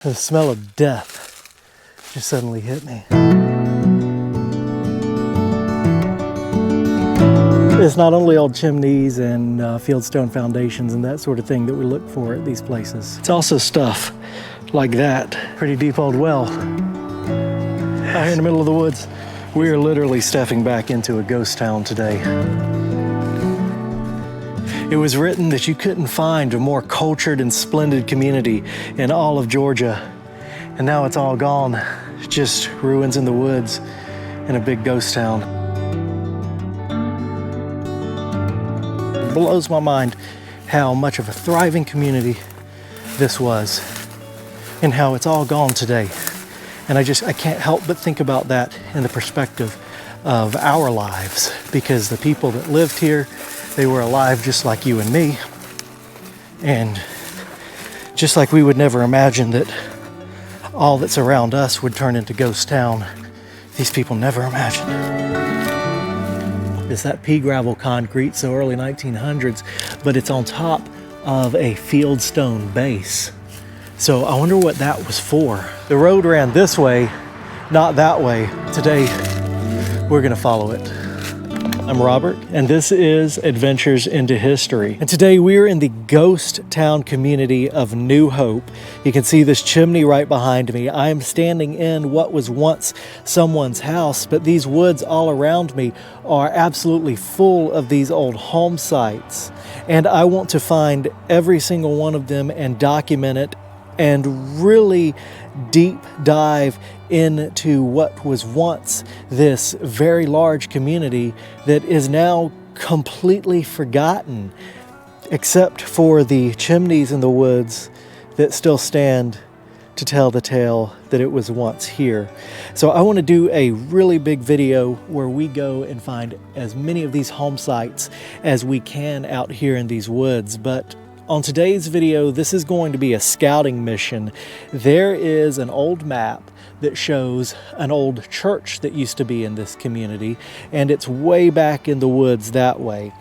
The smell of death just suddenly hit me. It's not only old chimneys and fieldstone foundations and that sort of thing that we look for at these places. It's also stuff like that. Pretty deep old well out here in the middle of the woods. We are literally stepping back into a ghost town today. It was written that you couldn't find a more cultured and splendid community in all of Georgia. And now it's all gone. Just ruins in the woods in a big ghost town. It blows my mind how much of a thriving community this was and how it's all gone today. And I can't help but think about that in the perspective of our lives, because the people that lived here, they were alive just like you and me. And just like we would never imagine that all that's around us would turn into ghost town, these people never imagined. It's that pea gravel concrete, so early 1900s, but it's on top of a fieldstone base. So I wonder what that was for. The road ran this way, not that way. Today, we're gonna follow it. I'm Robert, and this is Adventures into History. And today we're in the ghost town community of New Hope. You can see this chimney right behind me. I am standing in what was once someone's house, but these woods all around me are absolutely full of these old home sites. And I want to find every single one of them and document it and really deep dive into what was once this very large community that is now completely forgotten, except for the chimneys in the woods that still stand to tell the tale that it was once here. So I want to do a really big video where we go and find as many of these home sites as we can out here in these woods. But on today's video, this is going to be a scouting mission. There is an old map that shows an old church that used to be in this community, and it's way back in the woods that way.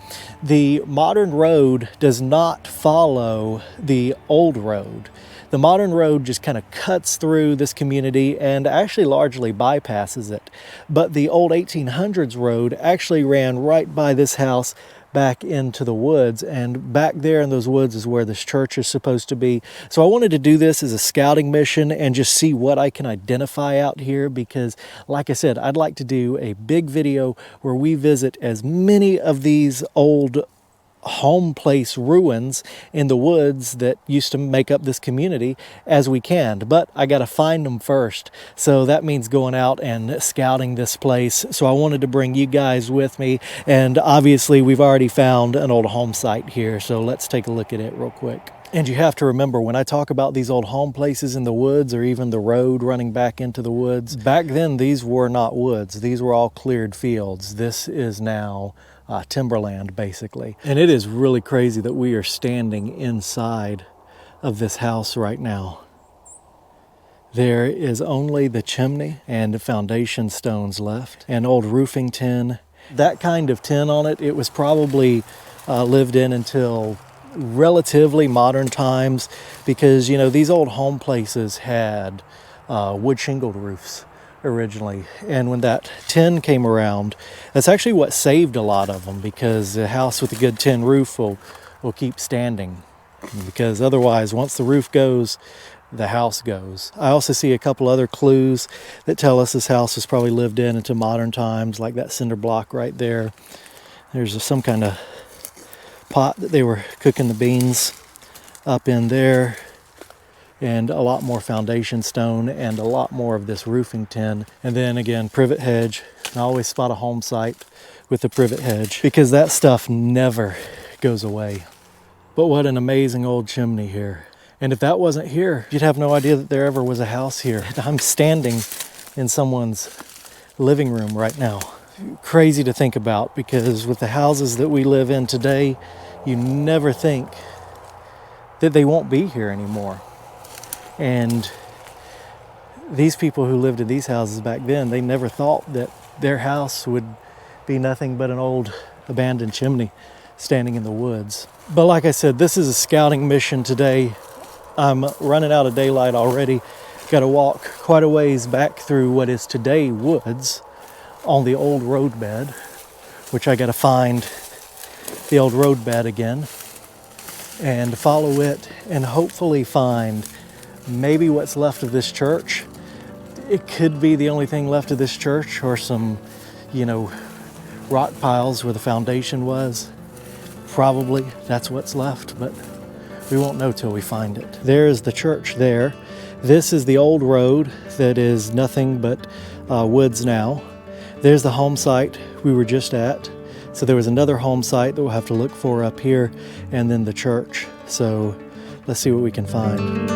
The modern road does not follow the old road. The modern road just kind of cuts through this community and actually largely bypasses it. But the old 1800s road actually ran right by this house back into the woods, and back there in those woods is where this church is supposed to be. So I wanted to do this as a scouting mission and just see what I can identify out here, because like I said, I'd like to do a big video where we visit as many of these old home place ruins in the woods that used to make up this community as we can. But I got to find them first, so that means going out and scouting this place. So I wanted to bring you guys with me, and obviously we've already found an old home site here, so let's take a look at it real quick. And you have to remember, when I talk about these old home places in the woods, or even the road running back into the woods, back then these were not woods. These were all cleared fields. This is now timberland, basically. And it is really crazy that we are standing inside of this house right now. There is only the chimney and the foundation stones left, and old roofing tin. That kind of tin on it, it was probably lived in until relatively modern times, because you know, these old home places had wood shingled roofs originally, and when that tin came around, that's actually what saved a lot of them, because a house with a good tin roof will keep standing, because otherwise once the roof goes, the house goes. I also see a couple other clues that tell us this house was probably lived in into modern times, like that cinder block right there. There's some kind of pot that they were cooking the beans up in there, and a lot more foundation stone and a lot more of this roofing tin. And then again, privet hedge. I always spot a home site with the privet hedge, because that stuff never goes away. But what an amazing old chimney here. And if that wasn't here, you'd have no idea that there ever was a house here. I'm standing in someone's living room right now. Crazy to think about, because with the houses that we live in today, you never think that they won't be here anymore. And these people who lived in these houses back then, they never thought that their house would be nothing but an old abandoned chimney standing in the woods. But like I said, this is a scouting mission today. I'm running out of daylight already. Got to walk quite a ways back through what is today woods on the old roadbed, which I got to find the old roadbed again and follow it and hopefully find maybe what's left of this church. It could be the only thing left of this church, or some, rock piles where the foundation was. Probably that's what's left, but we won't know till we find it. There's the church there. This is the old road that is nothing but woods now. There's the home site we were just at. So there was another home site that we'll have to look for up here, and then the church. So let's see what we can find.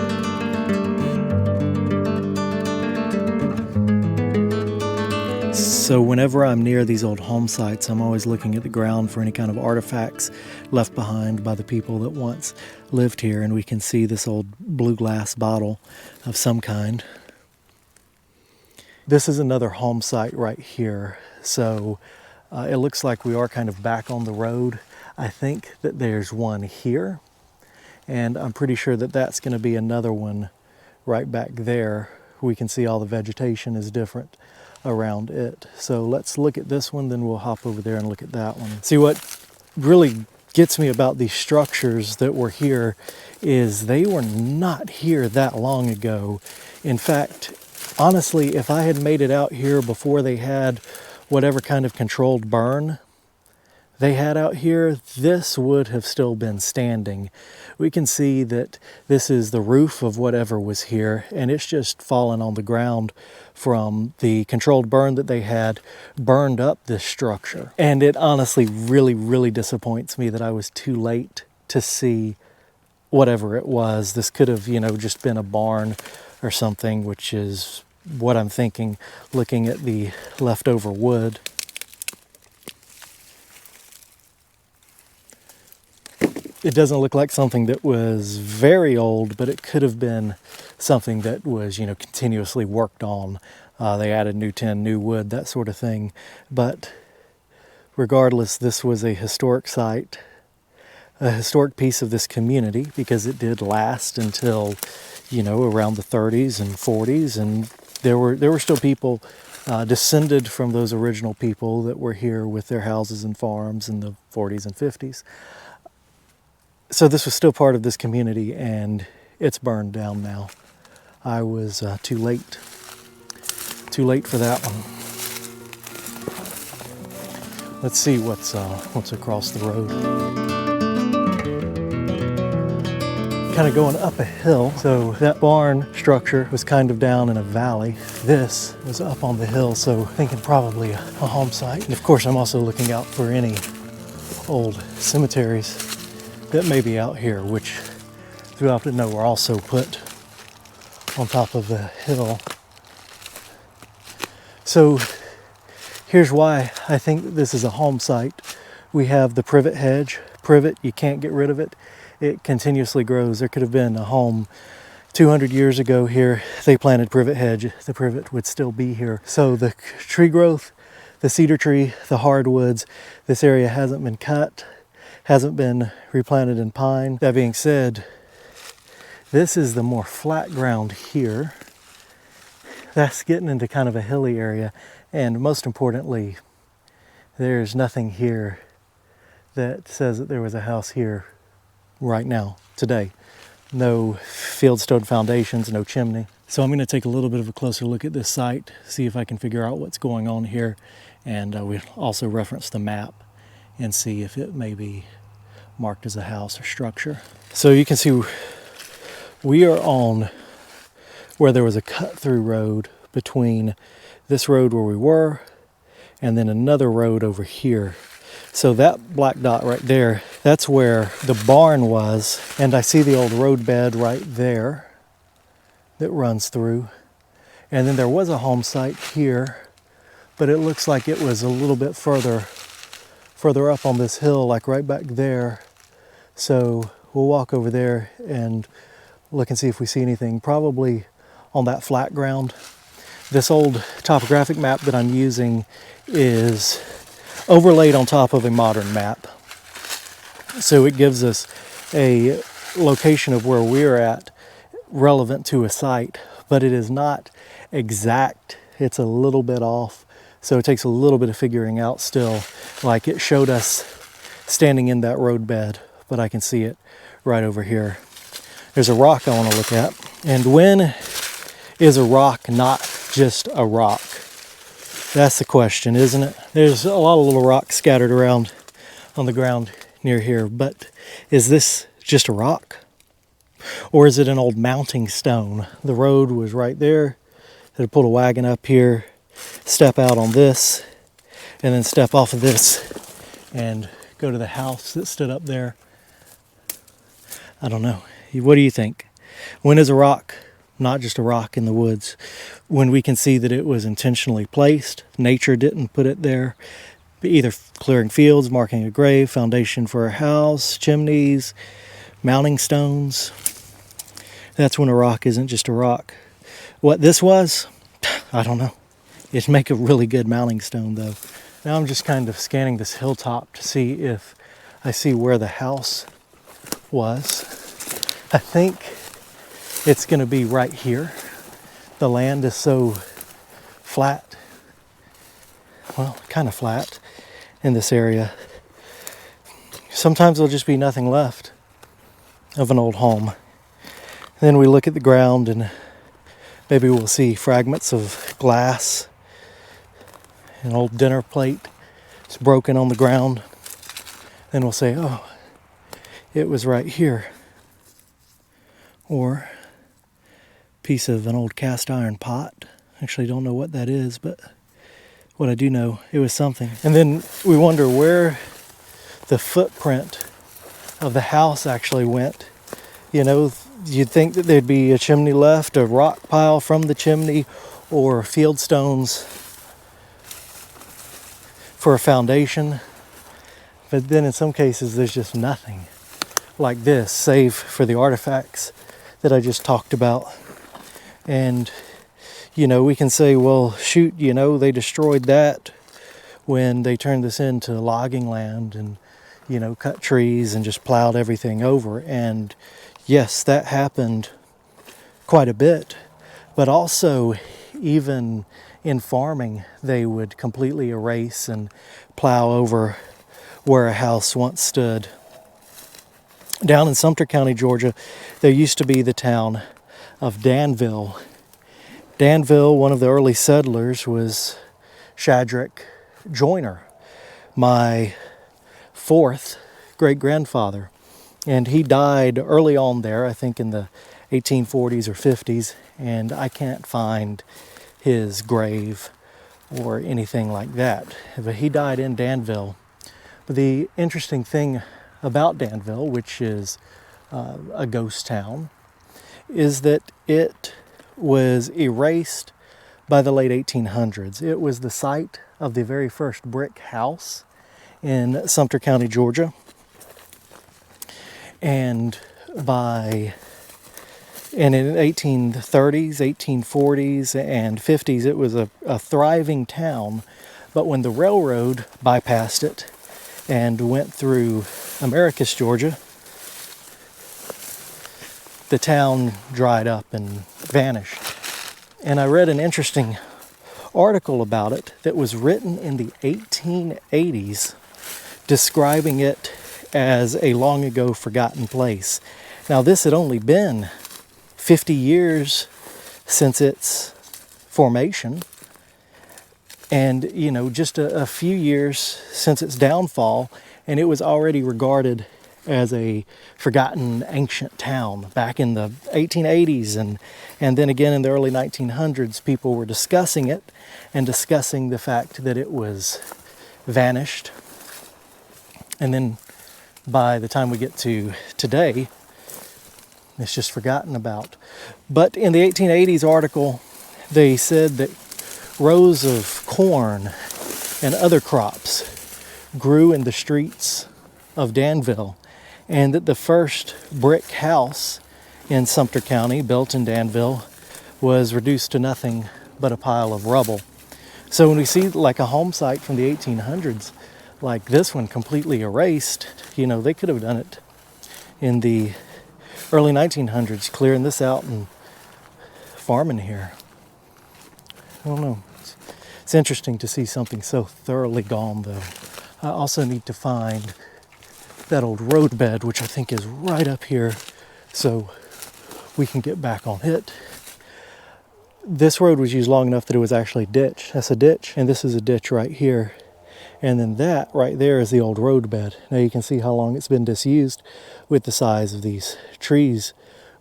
So whenever I'm near these old home sites, I'm always looking at the ground for any kind of artifacts left behind by the people that once lived here. And we can see this old blue glass bottle of some kind. This is another home site right here. So it looks like we are kind of back on the road. I think that there's one here, and I'm pretty sure that that's going to be another one right back there. We can see all the vegetation is different around it. So let's look at this one, then we'll hop over there and look at that one. See, what really gets me about these structures that were here is they were not here that long ago. In fact, honestly, if I had made it out here before they had whatever kind of controlled burn they had out here, this would have still been standing. We can see that this is the roof of whatever was here, and it's just fallen on the ground from the controlled burn that they had burned up this structure. And it honestly really, really disappoints me that I was too late to see whatever it was. This could have, just been a barn or something, which is what I'm thinking, looking at the leftover wood. It doesn't look like something that was very old, but it could have been something that was, continuously worked on. They added new tin, new wood, that sort of thing. But regardless, this was a historic site, a historic piece of this community, because it did last until, around the 30s and 40s, and there were still people descended from those original people that were here with their houses and farms in the 40s and 50s. So this was still part of this community, and it's burned down now. I was too late for that one. Let's see what's across the road. Kind of going up a hill. So that barn structure was kind of down in a valley. This was up on the hill, so thinking probably a home site. And of course, I'm also looking out for any old cemeteries that may be out here, which throughout the know are also put on top of the hill. So here's why I think that this is a home site. We have the privet hedge. Privet, you can't get rid of it. It continuously grows. There could have been a home 200 years ago here. They planted privet hedge. The privet would still be here. So the tree growth, the cedar tree, the hardwoods, this area hasn't been cut, hasn't been replanted in pine. That being said, this is the more flat ground here. That's getting into kind of a hilly area. And most importantly, there's nothing here that says that there was a house here right now, today. No fieldstone foundations, no chimney. So I'm going to take a little bit of a closer look at this site, see if I can figure out what's going on here. And we'll also reference the map and see if it may be marked as a house or structure. So you can see we are on where there was a cut-through road between this road where we were and then another road over here. So that black dot right there, that's where the barn was, and I see the old road bed right there that runs through. And then there was a home site here, but it looks like it was a little bit further up on this hill, like right back there. So we'll walk over there and look and see if we see anything, probably on that flat ground. This old topographic map that I'm using is overlaid on top of a modern map. So it gives us a location of where we're at relevant to a site, but it is not exact. It's a little bit off. So it takes a little bit of figuring out still. Like it showed us standing in that roadbed, but I can see it right over here. There's a rock I want to look at. And when is a rock not just a rock? That's the question, isn't it? There's a lot of little rocks scattered around on the ground near here, but is this just a rock? Or is it an old mounting stone? The road was right there. They'd pull a wagon up here, step out on this, and then step off of this and go to the house that stood up there. I don't know. What do you think? When is a rock not just a rock in the woods? When we can see that it was intentionally placed, nature didn't put it there, either clearing fields, marking a grave, foundation for a house, chimneys, mounting stones. That's when a rock isn't just a rock. What this was, I don't know. It'd make a really good mounting stone though. Now I'm just kind of scanning this hilltop to see if I see where the house was. I think it's going to be right here. The land is so flat, well, kind of flat in this area. Sometimes there'll just be nothing left of an old home. Then we look at the ground and maybe we'll see fragments of glass. An old dinner plate is broken on the ground. Then we'll say, oh, it was right here. Or a piece of an old cast iron pot. Actually don't know what that is, but what I do know, it was something. And then we wonder where the footprint of the house actually went. You know, you'd think that there'd be a chimney left, a rock pile from the chimney, or field stones for a foundation. But then in some cases there's just nothing like this, save for the artifacts that I just talked about. And you know, we can say, well, shoot, you know, they destroyed that when they turned this into logging land and, you know, cut trees and just plowed everything over. And yes, that happened quite a bit. But also, even in farming, they would completely erase and plow over where a house once stood. Down in Sumter County, Georgia, there used to be the town of Danville. Danville, one of the early settlers, was Shadrach Joyner, my fourth great-grandfather. And he died early on there, I think in the 1840s or 50s, and I can't find his grave or anything like that. But he died in Danville. But the interesting thing about Danville, which is a ghost town, is that it was erased by the late 1800s. It was the site of the very first brick house in Sumter County, Georgia. And in the 1830s, 1840s, and 50s, it was a thriving town. But when the railroad bypassed it and went through Americus, Georgia, the town dried up and vanished. And I read an interesting article about it that was written in the 1880s, describing it as a long ago forgotten place. Now, this had only been 50 years since its formation, and you know, just a few years since its downfall, and it was already regarded as a forgotten ancient town back in the 1880s, and then again in the early 1900s. People were discussing it and discussing the fact that it was vanished. And then by the time we get to today, it's just forgotten about. But in the 1880s article, they said that rows of corn and other crops grew in the streets of Danville, and that the first brick house in Sumter County, built in Danville, was reduced to nothing but a pile of rubble. So when we see like a home site from the 1800s, like this one completely erased, you know, they could have done it in the early 1900s, clearing this out and farming here. I don't know. It's interesting to see something so thoroughly gone, though. I also need to find that old roadbed, which I think is right up here, so we can get back on it. This road was used long enough that it was actually ditch. That's a ditch, and this is a ditch right here. And then that right there is the old roadbed. Now you can see how long it's been disused with the size of these trees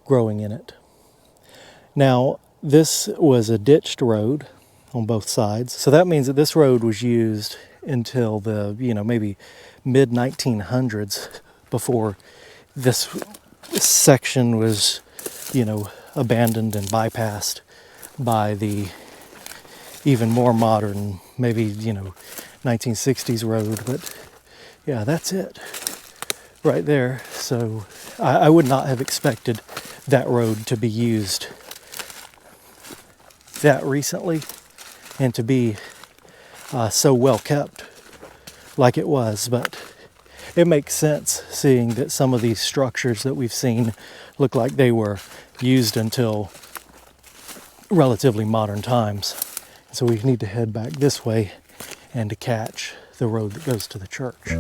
growing in it. Now, this was a ditched road on both sides. So that means that this road was used until the, maybe mid 1900s before this section was, abandoned and bypassed by the even more modern, maybe, 1960s road. But yeah, that's it right there. So I would not have expected that road to be used that recently and to be so well kept like it was. But it makes sense seeing that some of these structures that we've seen look like they were used until relatively modern times. So we need to head back this way and to catch the road that goes to the church.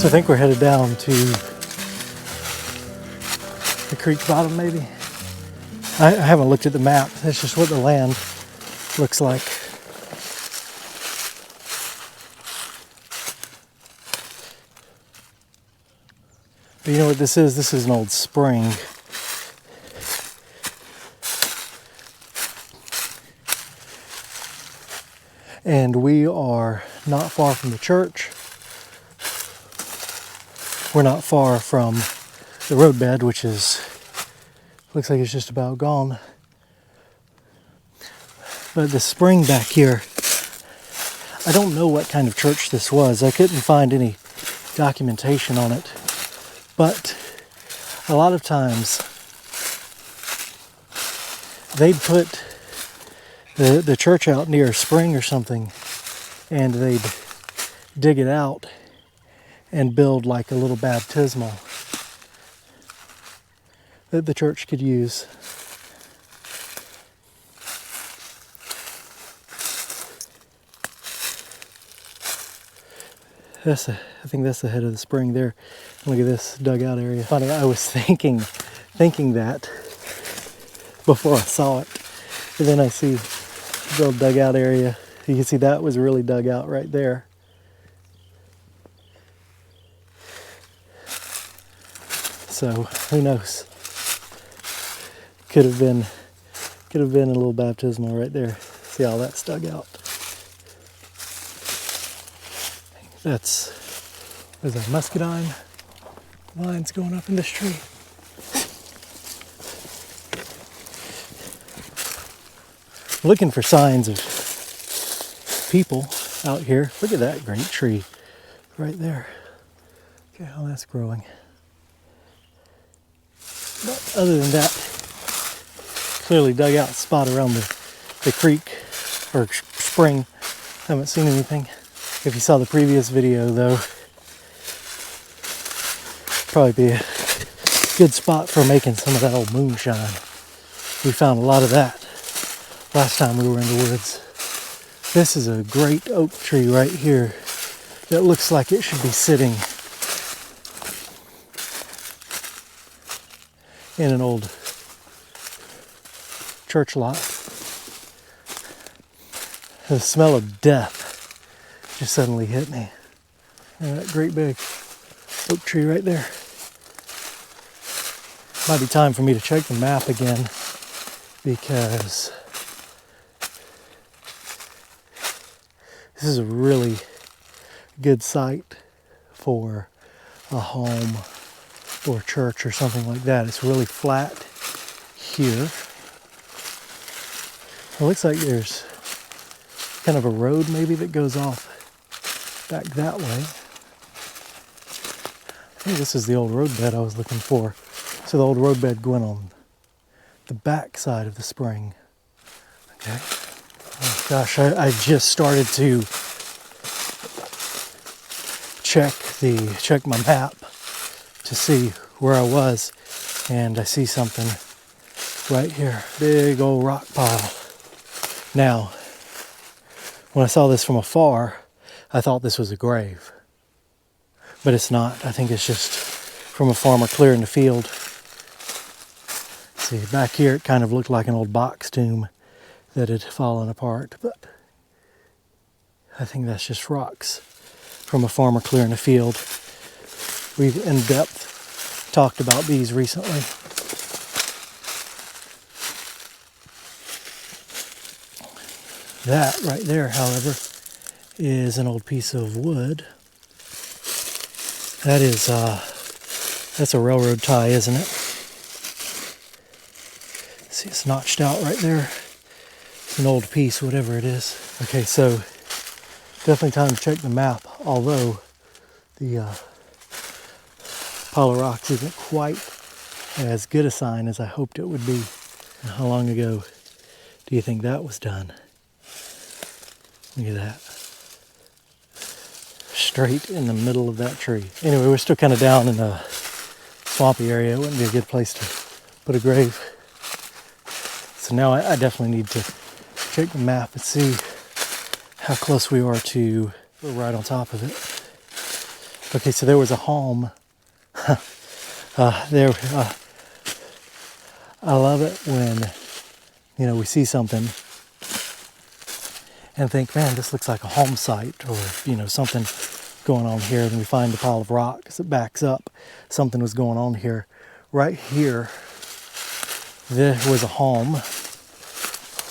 So I think we're headed down to the creek bottom, maybe. I haven't looked at the map. That's just what the land looks like. But you know what this is? This is an old spring. And we are not far from the church. We're not far from the roadbed, which looks like it's just about gone. But the spring back here, I don't know what kind of church this was. I couldn't find any documentation on it. But a lot of times they'd put the church out near a spring or something, and they'd dig it out and build like a little baptismal that the church could use. I think that's the head of the spring there. Look at this dugout area. Funny, I was thinking that before I saw it. And then I see the little dugout area. You can see that was really dug out right there. So who knows? Could have been a little baptismal right there. See how that's dug out. There's a muscadine lines going up in this tree. Looking for signs of people out here. Look at that great tree right there. Look at how that's growing. But other than that, clearly dug out spot around the creek or spring. Haven't seen anything. If you saw the previous video though, probably be a good spot for making some of that old moonshine. We found a lot of that last time we were in the woods. This is a great oak tree right here that looks like it should be sitting in an old church lot. The smell of death just suddenly hit me. And that great big oak tree right there. Might be time for me to check the map again, because this is a really good site for a home or church or something like that. It's really flat here. It looks like there's kind of a road maybe that goes off back that way. I think this is the old roadbed I was looking for. So the old roadbed going on the back side of the spring. Okay. Oh gosh, I just started to check my map to see where I was, and I see something right here. Big old rock pile. Now, when I saw this from afar, I thought this was a grave. But it's not. I think it's just from a farmer clearing the field. See, back here it kind of looked like an old box tomb that had fallen apart, but I think that's just rocks from a farmer clearing a field. We've in depth talked about these recently. That right there, however, is an old piece of wood. That is, that's a railroad tie, isn't it? See, it's notched out right there. It's an old piece, whatever it is. Okay, so definitely time to check the map, although the pile of rocks isn't quite as good a sign as I hoped it would be. How long ago do you think that was done? Look at that. Straight in the middle of that tree. Anyway, we're still kind of down in a swampy area. It wouldn't be a good place to put a grave. So now I definitely need to check the map and see how close we are to, we're right on top of it. Okay, so there was a home. I love it when, you know, we see something and think, man, this looks like a home site, or, you know, something going on here, and we find a pile of rocks that backs up. Something was going on here. Right here, there was a home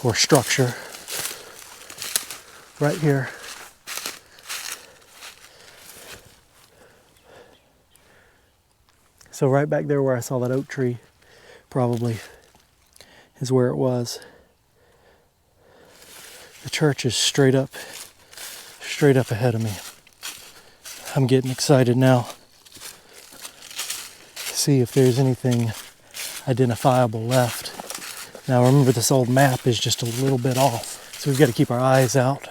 or structure. Right here. So right back there where I saw that oak tree, probably is where it was. The church is straight up ahead of me. I'm getting excited now to see if there's anything identifiable left. Now remember, this old map is just a little bit off, so we've got to keep our eyes out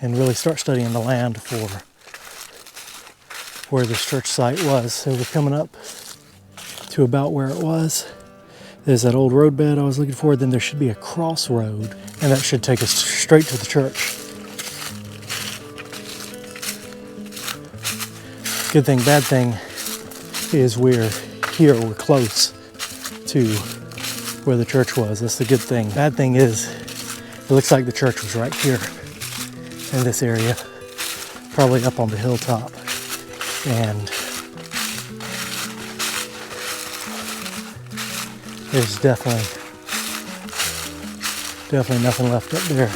and really start studying the land for where this church site was. So we're coming up to about where it was. There's that old roadbed I was looking for. Then there should be a crossroad, and that should take us straight to the church. Good thing, bad thing is we're here, we're close to where the church was. That's the good thing. Bad thing is, it looks like the church was right here in this area, probably up on the hilltop. And there's definitely nothing left up there.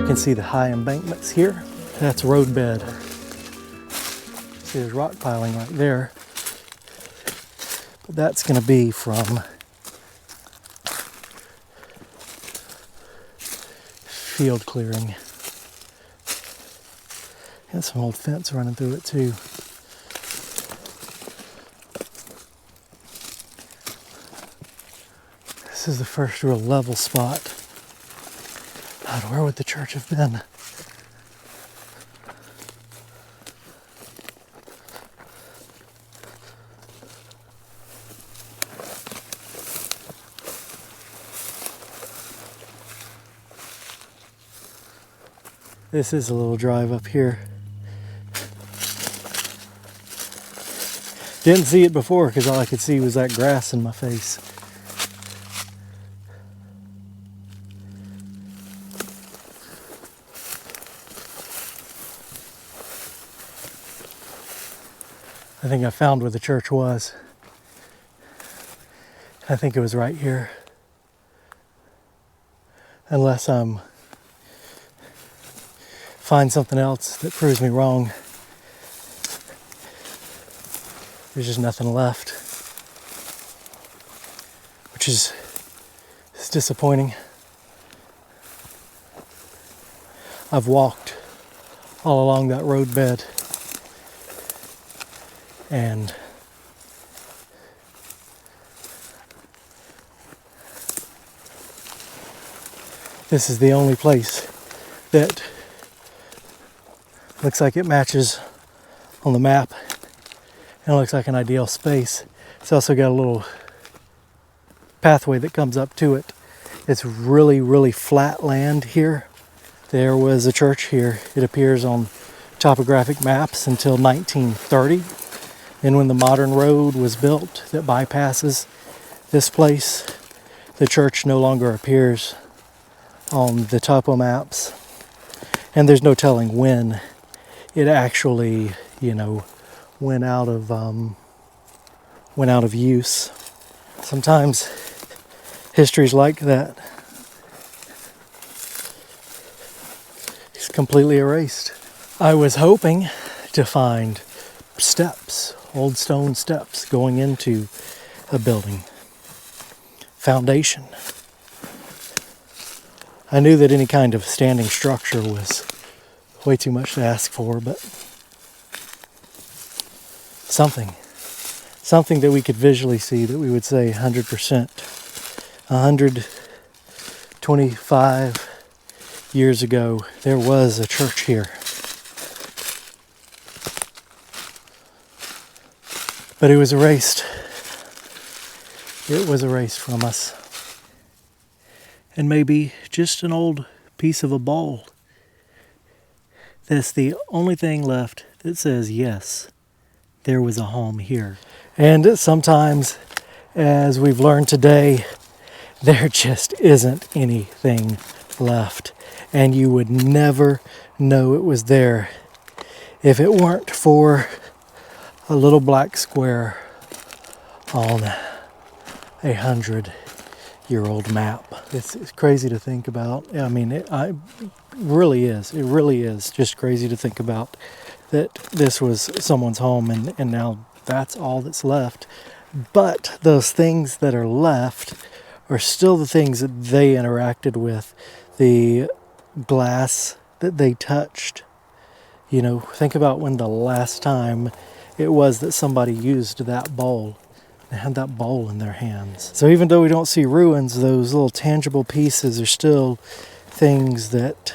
You can see the high embankments here. That's roadbed. See, there's rock piling right there. But that's going to be from field clearing. Got some old fence running through it too. This is the first real level spot. God, where would the church have been? This is a little drive up here. Didn't see it before because all I could see was that grass in my face. I think I found where the church was. I think it was right here. Unless find something else that proves me wrong. There's just nothing left. Which is disappointing. I've walked all along that roadbed. And this is the only place that looks like it matches on the map and it looks like an ideal space. It's also got a little pathway that comes up to it. It's really, really flat land here. There was a church here. It appears on topographic maps until 1930. And when the modern road was built that bypasses this place, the church no longer appears on the topo maps. And there's no telling when it actually, went out of use. Sometimes history's like that. It's completely erased. I was hoping to find steps, old stone steps going into a building. Foundation. I knew that any kind of standing structure was way too much to ask for, but something that we could visually see, that we would say 100%. 125 years ago, there was a church here. But it was erased. It was erased from us. And maybe just an old piece of a bowl. That's the only thing left that says, yes, there was a home here. And sometimes, as we've learned today, there just isn't anything left. And you would never know it was there if it weren't for a little black square on a 100-year-old map. It's crazy to think about. I mean, it really is. It really is just crazy to think about that this was someone's home and now that's all that's left. But those things that are left are still the things that they interacted with. The glass that they touched. Think about when the last time it was that somebody used that bowl. They had that bowl in their hands. So even though we don't see ruins, those little tangible pieces are still things that,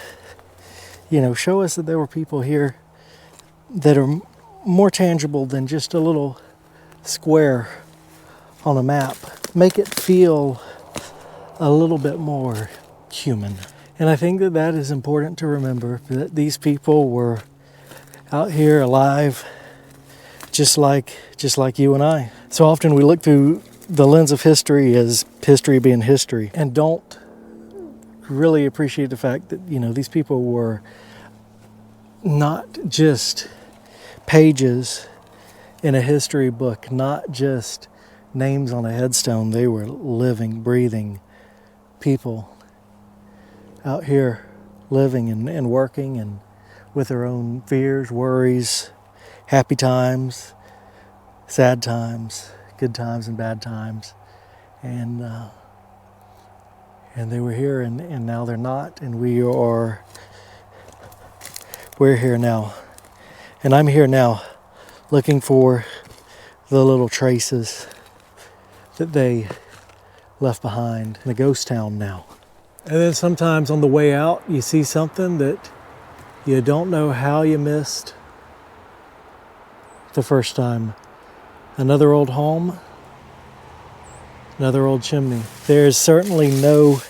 show us that there were people here that are more tangible than just a little square on a map. Make it feel a little bit more human. And I think that is important to remember, that these people were out here alive, just like you and I. So often we look through the lens of history as history being history and don't really appreciate the fact that, these people were not just pages in a history book, not just names on a headstone. They were living, breathing people out here living and working and with their own fears, worries, happy times, sad times, good times and bad times. And they were here and now they're not, and we're here now. And I'm here now looking for the little traces that they left behind in the ghost town now. And then sometimes on the way out, you see something that you don't know how you missed the first time. Another old home, another old chimney. There's certainly no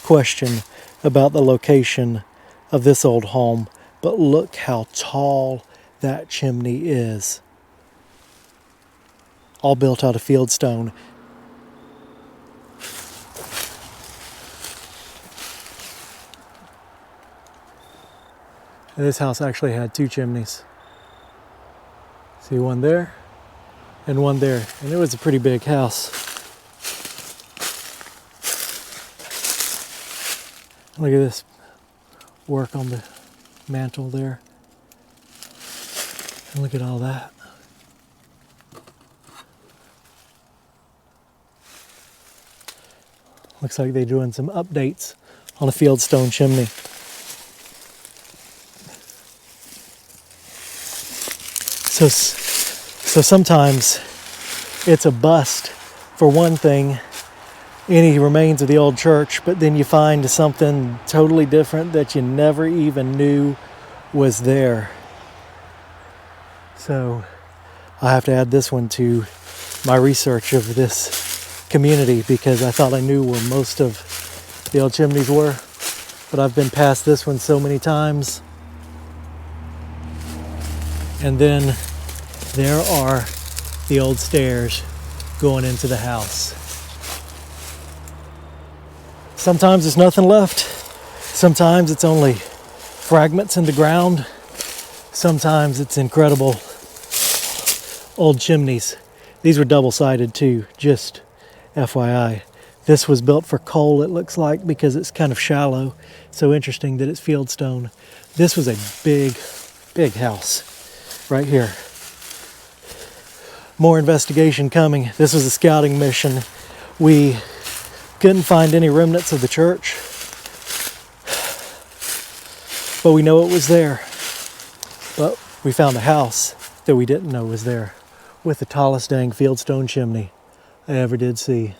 question about the location of this old home, but look how tall that chimney is. all built out of fieldstone. And this house actually had 2 chimneys. See, one there and one there. And it was a pretty big house. Look at this work on the mantle there. And look at all that. Looks like they're doing some updates on a fieldstone chimney. So sometimes it's a bust for one thing, any remains of the old church, but then you find something totally different that you never even knew was there. So I have to add this one to my research of this community because I thought I knew where most of the old chimneys were, but I've been past this one so many times. And then there are the old stairs going into the house. Sometimes there's nothing left. Sometimes it's only fragments in the ground. Sometimes it's incredible old chimneys. These were double-sided too, just FYI. This was built for coal, it looks like, because it's kind of shallow. So interesting that it's fieldstone. This was a big, big house right here. More investigation coming. This was a scouting mission. We couldn't find any remnants of the church, but we know it was there. But we found a house that we didn't know was there with the tallest dang fieldstone chimney I ever did see.